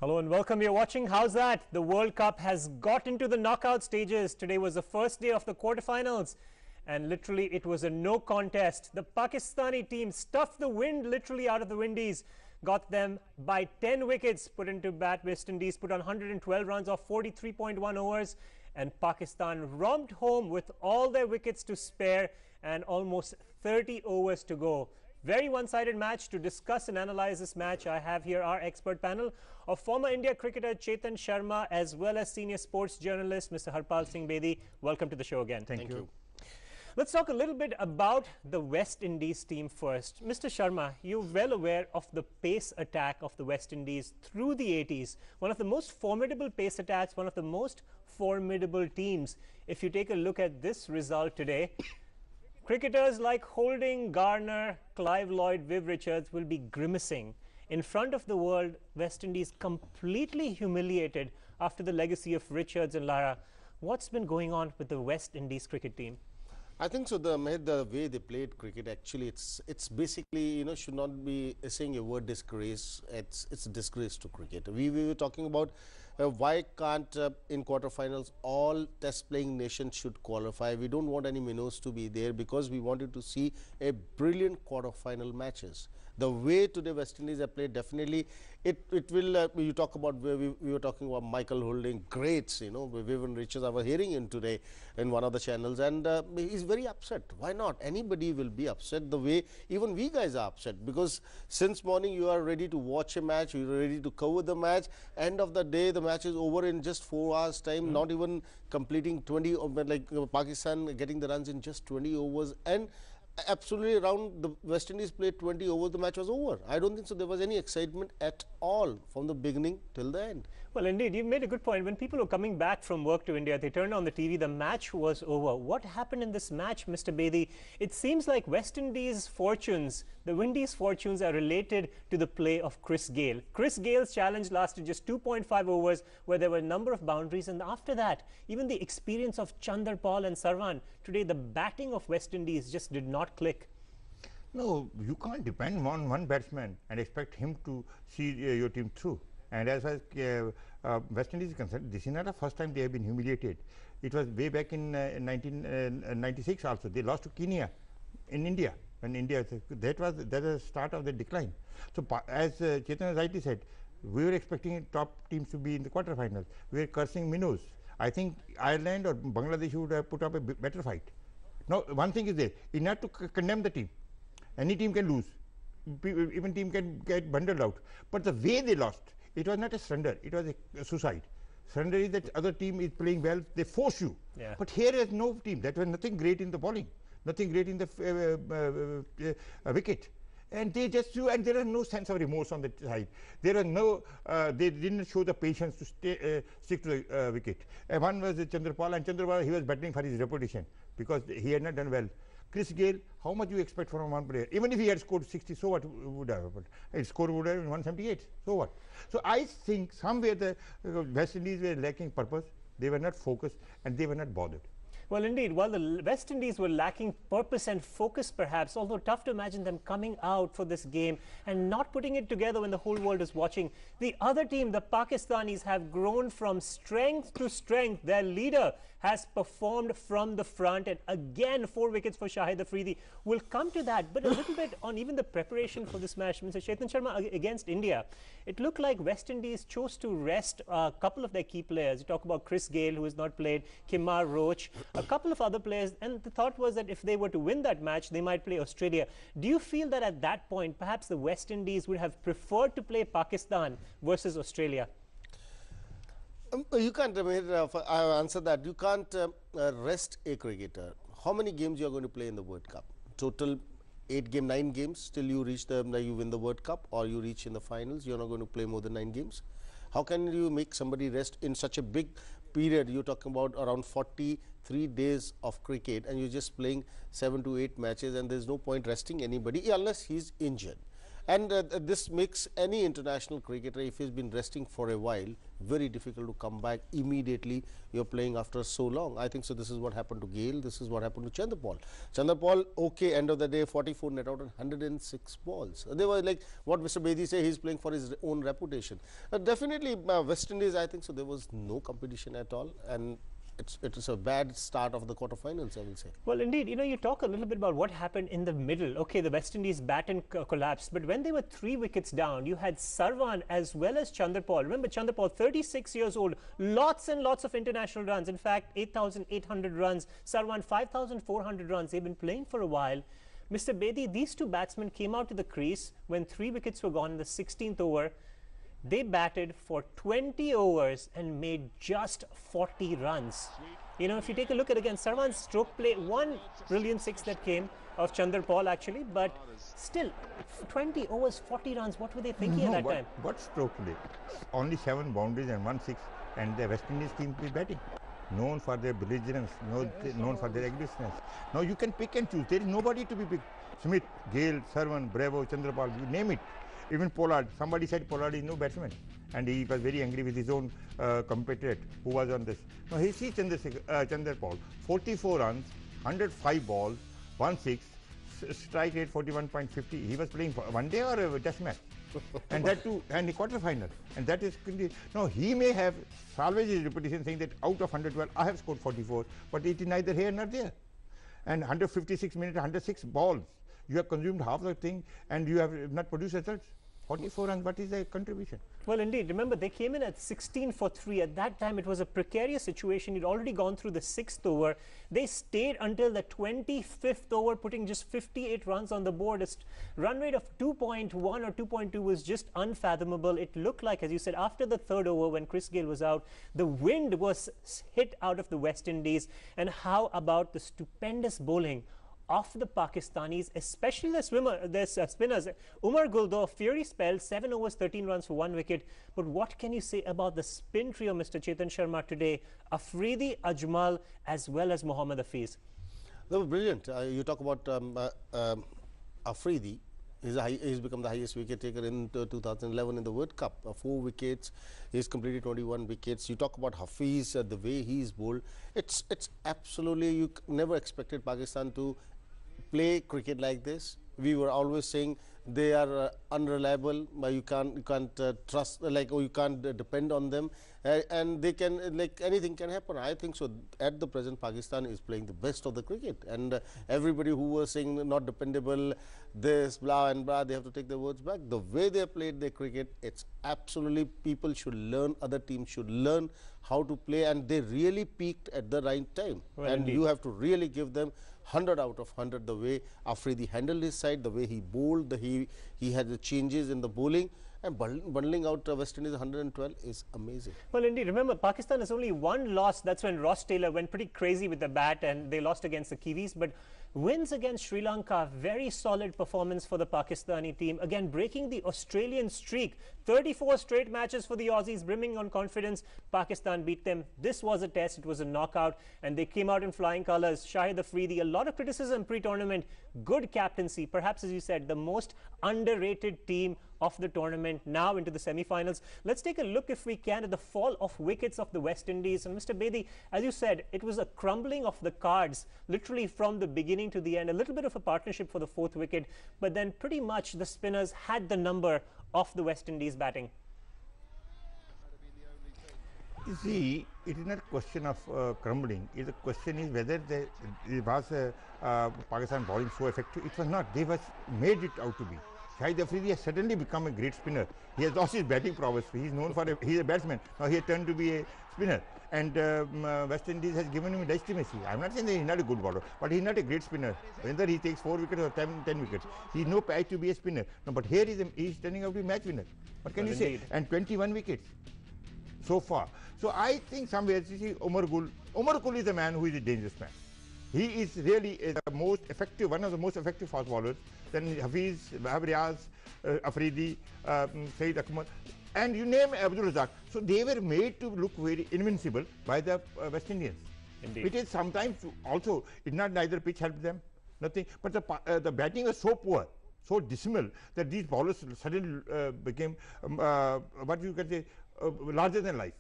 Hello and welcome. You're watching How's That? The World Cup has got into the knockout stages. Today was the first day of the quarterfinals and literally it was a no contest. The Pakistani team stuffed the wind literally out of the Windies, got them by 10 wickets, put into bat. West Indies put on 112 runs off 43.1 overs and Pakistan romped home with all their wickets to spare and almost 30 overs to go. Very one-sided match. To discuss and analyze this match, I have here our expert panel of former India cricketer Chetan Sharma as well as senior sports journalist Mr. Harpal Singh Bedi. Welcome to the show again. Thank you. Let's talk a little bit about the West Indies team first. Mr. Sharma, you're well aware of the pace attack of the West Indies through the 80s. One of the most formidable pace attacks, one of the most formidable teams. If you take a look at this result today, cricketers like Holding, Garner, Clive Lloyd, Viv Richards will be grimacing. In front of the world, West Indies completely humiliated after the legacy of Richards and Lara. What's been going on with the West Indies cricket team? I think so. The way they played cricket, actually, it's basically, should not be saying a word disgrace. It's a disgrace to cricket. We were talking about why can't in quarterfinals all test playing nations should qualify. We don't want any minnows to be there because we wanted to see a brilliant quarterfinal matches. The way today West Indies have played, definitely it will. You talk about where we were talking about Michael Holding, greats, Vivian Richards. I was hearing him today in one of the channels, and he's very upset. Why not? Anybody will be upset the way even we guys are upset, because since morning you are ready to watch a match, you are ready to cover the match. End of the day, the match is over in just 4 hours time, not even completing 20, like Pakistan getting the runs in just 20 overs, and absolutely around the West Indies played 20 overs, the match was over. I don't think so there was any excitement at all from the beginning till the end. Well, indeed, you've made a good point. When people were coming back from work to India, they turned on the TV, the match was over. What happened in this match, Mr. Bedi? It seems like West Indies' fortunes, the Windies' fortunes are related to the play of Chris Gayle. Chris Gayle's challenge lasted just 2.5 overs, where there were a number of boundaries, and after that, even the experience of Chandar Paul and Sarwan, today the batting of West Indies just did not click. No, you can't depend on one batsman and expect him to see your team through. And as far as West Indies is concerned, this is not the first time they have been humiliated. It was way back in 1996 also. They lost to Kenya in India. And India, that was the start of the decline. So as Chetan rightly said, we were expecting top teams to be in the quarterfinals. We were cursing minnows. I think Ireland or Bangladesh would have put up a better fight. Now, one thing is there, in order to condemn the team, any team can lose, even team can get bundled out. But the way they lost, it was not a surrender, it was a suicide. Surrender is that other team is playing well, they force you. Yeah. But here is no team, that was nothing great in the bowling, nothing great in the wicket. And they just threw, and there is no sense of remorse on the side. There are no, they didn't show the patience to stick to the wicket. One was Chandrapal, and Chandrapal, he was battling for his reputation because he had not done well. Chris Gayle, how much you expect from one player? Even if he had scored 60, so what would have happened? His score would have been 178, so what? So I think somewhere the West Indies were lacking purpose, they were not focused, and they were not bothered. Well, indeed, while the West Indies were lacking purpose and focus perhaps, although tough to imagine them coming out for this game and not putting it together when the whole world is watching, the other team, the Pakistanis, have grown from strength to strength. Their leader has performed from the front, and again 4 wickets for Shahid Afridi. We'll come to that, but a little bit on even the preparation for this match. Mr. Chetan Sharma, against India, it looked like West Indies chose to rest a couple of their key players. You talk about Chris Gayle, who has not played, Kimar Roach, a couple of other players, and the thought was that if they were to win that match, they might play Australia. Do you feel that at that point, perhaps the West Indies would have preferred to play Pakistan versus Australia? You can't, I'll answer that. You can't rest a cricketer. How many games you are going to play in the World Cup? Total 9 games till you reach you win the World Cup, or you reach in the finals. You're not going to play more than 9 games. How can you make somebody rest in such a big period? You're talking about around 43 days of cricket, and you're just playing 7 to 8 matches, and there's no point resting anybody unless he's injured. And this makes any international cricketer, if he's been resting for a while, very difficult to come back immediately. You're playing after so long. I think so. This is what happened to Gale. This is what happened to Chanderpaul. Chanderpaul, okay, end of the day, 44 net out and 106 balls. They were like what Mr. Bedi said, he's playing for his own reputation. Definitely, West Indies, I think so. There was no competition at all. And it is a bad start of the quarterfinals, I will say. Well, indeed, you know, you talk a little bit about what happened in the middle. Okay, the West Indies bat and collapsed, but when they were 3 wickets down, you had Sarwan as well as Chanderpaul. Remember, Chanderpaul, 36 years old, lots and lots of international runs. In fact, 8,800 runs. Sarwan, 5,400 runs. They've been playing for a while. Mr. Bedi, these two batsmen came out to the crease when 3 wickets were gone in the 16th over. They batted for 20 overs and made just 40 runs. You know, if you take a look at again, Sarwan's stroke play, one brilliant 6 that came of Chanderpaul actually, but still 20 overs, 40 runs. What were they thinking at that time? What stroke play? Only 7 boundaries and 1 6, and the West Indies team is batting. Known for their belligerence, known for their aggressiveness. Now you can pick and choose. There is nobody to be picked. Smith, Gale, Sarwan, Bravo, Chanderpaul, you name it. Even Pollard, somebody said Pollard is no batsman, and he was very angry with his own compatriot who was on this. Now he sees Chanderpaul, 44 runs, 105 balls, 1 6, strike rate 41.50. He was playing for one day or a test match, and that too, and the quarterfinal. And that is now he may have salvaged his reputation saying that out of 112 I have scored 44, but it is neither here nor there. And 156 minutes, 106 balls. You have consumed half the thing and you have not produced results. 44 runs, what is the contribution? Well, indeed. Remember, they came in at 16 for 3. At that time, it was a precarious situation. You'd already gone through the 6th over. They stayed until the 25th over, putting just 58 runs on the board. A run rate of 2.1 or 2.2 was just unfathomable. It looked like, as you said, after the 3rd over, when Chris Gale was out, the wind was hit out of the West Indies. And how about the stupendous bowling of the Pakistanis, especially the spinners. Umar Gul, though, fury spell, 7 overs, 13 runs for 1 wicket. But what can you say about the spin trio, Mr. Chetan Sharma, today? Afridi, Ajmal, as well as Mohammad Hafiz. They were brilliant. You talk about Afridi. He's become the highest wicket taker in 2011 in the World Cup. 4 wickets. He's completed 21 wickets. You talk about Hafiz, the way he's bowled. It's absolutely, you never expected Pakistan to play cricket like this. We were always saying they are unreliable, but you can't trust, like, or you can't depend on them, and they can, like, anything can happen. I think so. At the present, Pakistan is playing the best of the cricket, and everybody who was saying not dependable, this blah and blah, they have to take their words back. The way they played their cricket, it's absolutely, people should learn, other teams should learn how to play, and they really peaked at the right time. Well, and indeed, you have to really give them 100 out of 100, the way Afridi handled his side, the way he bowled, he had the changes in the bowling, and bundling out West Indies 112 is amazing. Well, indeed. Remember, Pakistan has only 1 loss. That's when Ross Taylor went pretty crazy with the bat and they lost against the Kiwis. But wins against Sri Lanka, very solid performance for the Pakistani team. Again, breaking the Australian streak. 34 straight matches for the Aussies, brimming on confidence. Pakistan beat them. This was a test. It was a knockout. And they came out in flying colours. Shahid Afridi, a lot of criticism pre-tournament. Good captaincy. Perhaps, as you said, the most underrated team of the tournament, now into the semi-finals. Let's take a look, if we can, at the fall of wickets of the West Indies. And Mr. Bedi, as you said, it was a crumbling of the cards, literally from the beginning to the end. A little bit of a partnership for the 4th wicket, but then pretty much the spinners had the number of the West Indies batting. You see, it is not a question of crumbling. The question is whether it was Pakistan bowling so effective. It was not. They was made it out to be. Shahid Afridi has suddenly become a great spinner. He has lost his batting prowess. He is known for he is a batsman. Now he has turned to be a spinner. And West Indies has given him legitimacy. I am not saying that he is not a good bowler, but he is not a great spinner. Whether he takes 4 wickets or 10 wickets, he is no patch to be a spinner. No, but here he is turning out to be a match winner. What can you say? And 21 wickets so far. So I think somewhere, you see, Umar Gul is a man who is a dangerous man. He is really the most effective, one of the most effective fast bowlers. Then Hafiz, Riaz, Afridi, Saeed Akmal, and you name Abdul Razak. So they were made to look very invincible by the West Indians. Indeed. It is sometimes also, it's not neither pitch helped them, nothing, but the batting was so poor. so dismal that these bowlers suddenly became what you can say larger than life.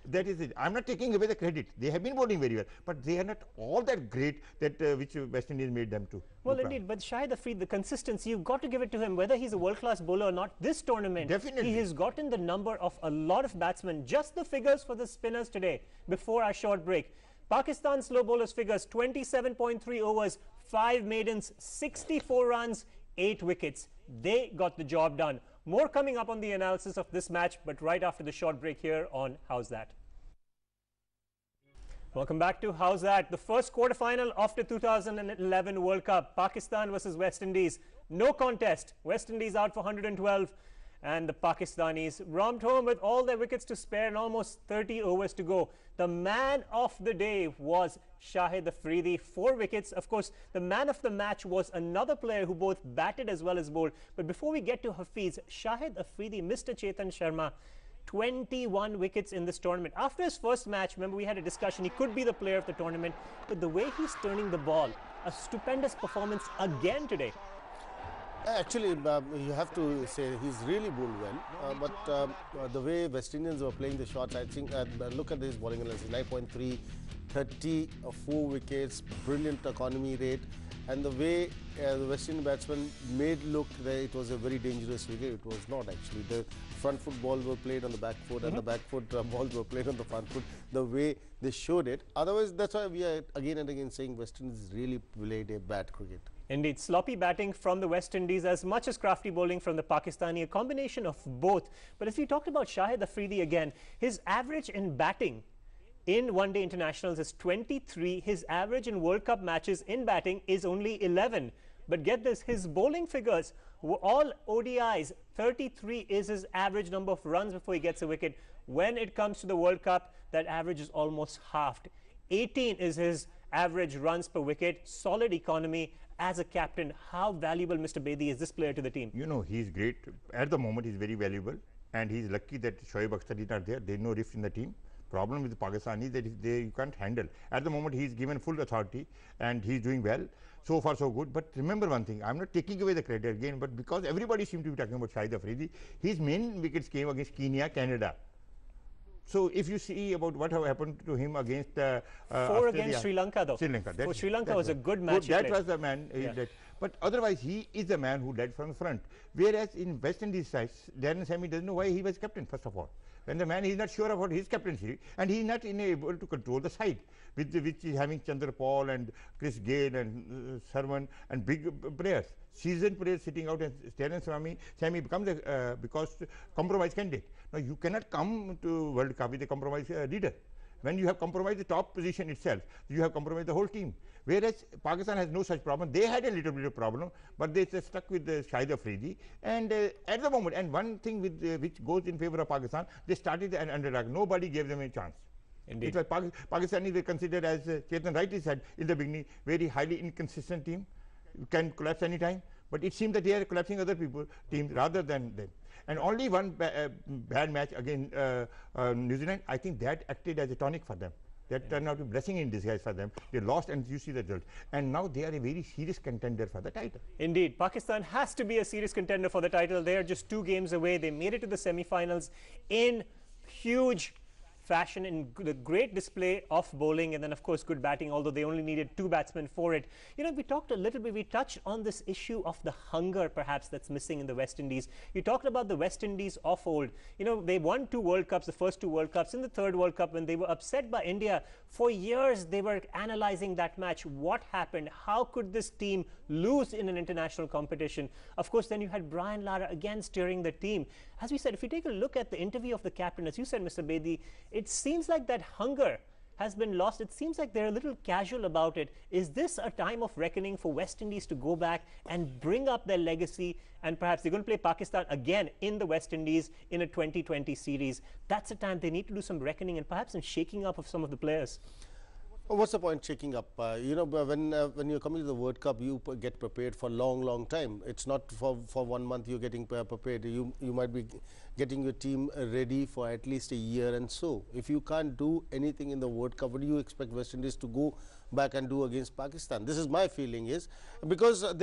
That is it. I'm not taking away the credit. They have been bowling very well, but they are not all that great that which West Indies made them to. Well, indeed, but Shahid Afridi, the consistency, you've got to give it to him, whether he's a world-class bowler or not. This tournament, definitely, he has gotten the number of a lot of batsmen. Just the figures for the spinners today, before our short break. Pakistan slow bowlers figures, 27.3 overs, 5 maidens, 64 runs, 8 wickets. They got the job done. More coming up on the analysis of this match, but right after the short break here on How's That? Welcome back to How's That? The first quarterfinal of the 2011 World Cup. Pakistan versus West Indies. No contest. West Indies out for 112. And the Pakistanis romped home with all their wickets to spare and almost 30 overs to go. The man of the day was Shahid Afridi, 4 wickets. Of course, the man of the match was another player who both batted as well as bowled. But before we get to Hafiz, Shahid Afridi, Mr. Chetan Sharma, 21 wickets in this tournament. After his first match, remember we had a discussion, he could be the player of the tournament. But the way he's turning the ball, a stupendous performance again today. Actually, you have to say he's really bowled well, but the way West Indians were playing the shots, I think, look at this bowling analysis, 9.3, 34 wickets, brilliant economy rate, and the way the West Indian batsman made look that it was a very dangerous wicket, it was not actually. The front foot ball were played on the back foot and the back foot balls were played on the front foot, the way they showed it. Otherwise, that's why we are again and again saying West Indies really played a bad cricket. Indeed, sloppy batting from the West Indies as much as crafty bowling from the Pakistani, a combination of both. But as we talked about Shahid Afridi again, his average in batting in one-day internationals is 23. His average in World Cup matches in batting is only 11. But get this, his bowling figures were all ODIs. 33 is his average number of runs before he gets a wicket. When it comes to the World Cup, that average is almost halved. 18 is his average runs per wicket, solid economy. As a captain, how valuable, Mr. Bedi, is this player to the team? You know, he's great. At the moment, he's very valuable. And he's lucky that Shoaib Akhtar is not there. There's no rift in the team. Problem with the Pakistanis that you can't handle. At the moment, he's given full authority and he's doing well. So far, so good. But remember one thing, I'm not taking away the credit again, but because everybody seems to be talking about Shahid Afridi, his main wickets came against Kenya, Canada. So if you see about what have happened to him against 4 against Sri Lanka, though. Sri Lanka. For Sri Lanka was a good match. That was the man. Yeah. But otherwise, he is the man who led from the front. Whereas in West Indies side, Darren Sammy doesn't know why he was captain, first of all. When the man is not sure about his captaincy and he is not able to control the side, which is having Chandra Paul and Chris Gale and Sarwan and big players. Seasoned players sitting out, and Darren Sammy becomes a because compromise candidate. Now you cannot come to World Cup with a compromise leader. When you have compromised the top position itself, you have compromised the whole team. Whereas Pakistan has no such problem. They had a little bit of problem, but they stuck with the Shahid Afridi. And at the moment, and one thing with which goes in favor of Pakistan, they started an underdog. Nobody gave them a chance. Indeed. It was Pakistanis were considered, as Chetan rightly said in the beginning, very highly inconsistent team. Can collapse any time. But it seems that they are collapsing other teams rather than them. And only one bad match against New Zealand, I think that acted as a tonic for them. That turned out to be a blessing in disguise for them. They lost and you see the result. And now they are a very serious contender for the title. Indeed. Pakistan has to be a serious contender for the title. They are just 2 games away. They made it to the semi-finals in huge fashion, in the great display of bowling, and then of course good batting, although they only needed 2 batsmen for it. You know, we talked a little bit, we touched on this issue of the hunger perhaps that's missing in the West Indies. You talked about the West Indies of old. You know, they won 2 World Cups, the first 2 World Cups. In the 3rd World Cup, when they were upset by India, for years they were analyzing that match. What happened? How could this team lose in an international competition? Of course, then you had Brian Lara again steering the team. As we said, if we take a look at the interview of the captain, as you said, Mr. Bedi, it seems like that hunger has been lost. It seems like they're a little casual about it. Is this a time of reckoning for West Indies to go back and bring up their legacy? And perhaps they're going to play Pakistan again in the West Indies in a 2020 series. That's a time they need to do some reckoning and perhaps some shaking up of some of the players. Well, what's the point shaking up? You know, when you're coming to the World Cup, you get prepared for a long time. It's not for 1 month you're getting prepared. You might be getting your team ready for at least a year and so. If you can't do anything in the World Cup, what do you expect West Indies to go back and do against Pakistan? This is my feeling is because they